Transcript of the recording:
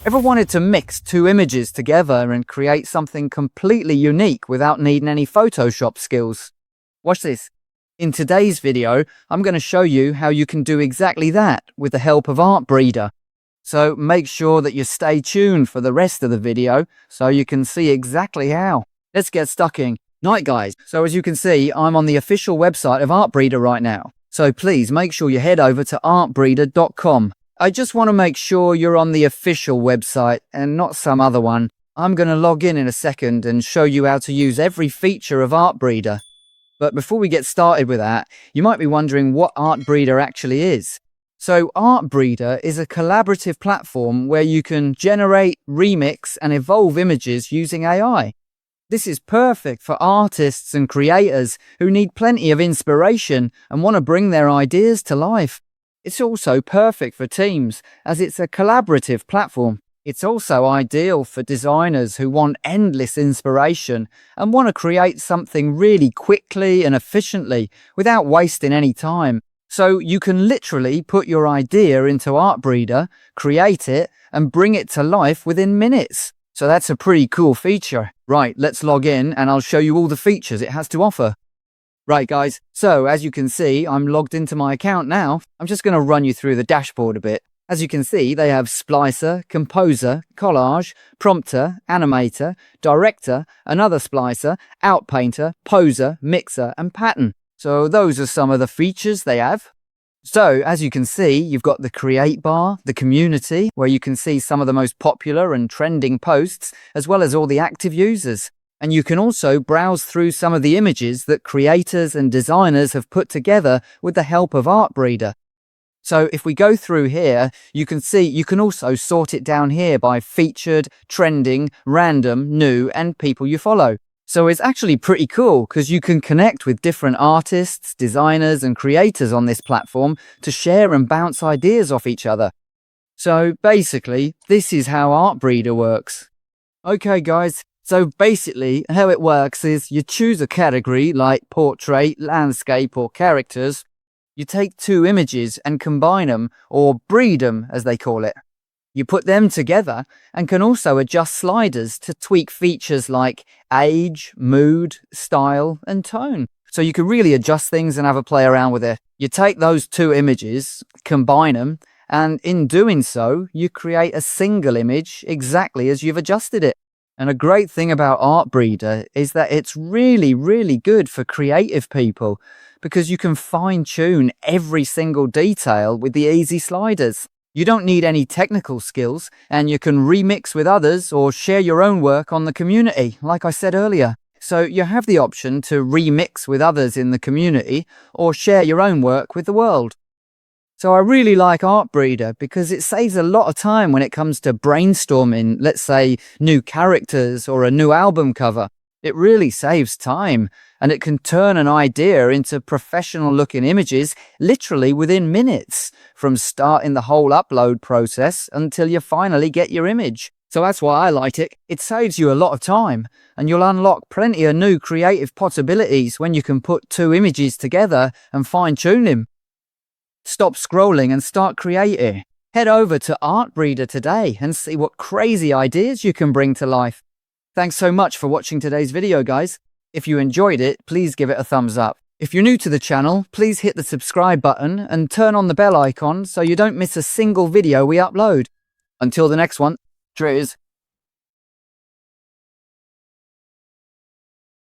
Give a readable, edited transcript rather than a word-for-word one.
Ever wanted to mix two images together and create something completely unique without needing any Photoshop skills? Watch this. In today's video, I'm going to show you how you can do exactly that with the help of Artbreeder. So make sure that you stay tuned for the rest of the video so you can see exactly how. Let's get stuck in. Right guys, so as you can see, I'm on the official website of Artbreeder right now. So please make sure you head over to artbreeder.com. I just want to make sure you're on the official website and not some other one. I'm going to log in a second and show you how to use every feature of Artbreeder. But before we get started with that, you might be wondering what Artbreeder actually is. So Artbreeder is a collaborative platform where you can generate, remix and evolve images using AI. This is perfect for artists and creators who need plenty of inspiration and want to bring their ideas to life. It's also perfect for teams as it's a collaborative platform. It's also ideal for designers who want endless inspiration and want to create something really quickly and efficiently without wasting any time. So you can literally put your idea into Artbreeder, create it, and bring it to life within minutes. So that's a pretty cool feature. Right, let's log in and I'll show you all the features it has to offer. Right guys, so as you can see, I'm logged into my account now. I'm just going to run you through the dashboard a bit. As you can see, they have splicer, composer, collage, prompter, animator, director, another splicer, outpainter, poser, mixer, and pattern. So those are some of the features they have. So as you can see, you've got the create bar, the community, where you can see some of the most popular and trending posts, as well as all the active users. And you can also browse through some of the images that creators and designers have put together with the help of Artbreeder. So if we go through here, you can see you can also sort it down here by featured, trending, random, new, and people you follow. So it's actually pretty cool because you can connect with different artists, designers, and creators on this platform to share and bounce ideas off each other. So basically, this is how Artbreeder works. Okay guys, so basically how it works is you choose a category like portrait, landscape, or characters. You take two images and combine them, or breed them as they call it. You put them together and can also adjust sliders to tweak features like age, mood, style, and tone. So you can really adjust things and have a play around with it. You take those two images, combine them, and in doing so, you create a single image exactly as you've adjusted it. And a great thing about Artbreeder is that it's really, really good for creative people because you can fine-tune every single detail with the easy sliders. You don't need any technical skills, and you can remix with others or share your own work on the community, like I said earlier. So you have the option to remix with others in the community or share your own work with the world. So I really like Artbreeder because it saves a lot of time when it comes to brainstorming, let's say, new characters or a new album cover. It really saves time, and it can turn an idea into professional-looking images literally within minutes, from starting the whole upload process until you finally get your image. So that's why I like it. It saves you a lot of time, and you'll unlock plenty of new creative possibilities when you can put two images together and fine-tune them. Stop scrolling and start creating. Head over to Artbreeder today and see what crazy ideas you can bring to life. Thanks so much for watching today's video, guys. If you enjoyed it, please give it a thumbs up. If you're new to the channel, please hit the subscribe button and turn on the bell icon so you don't miss a single video we upload. Until the next one, cheers.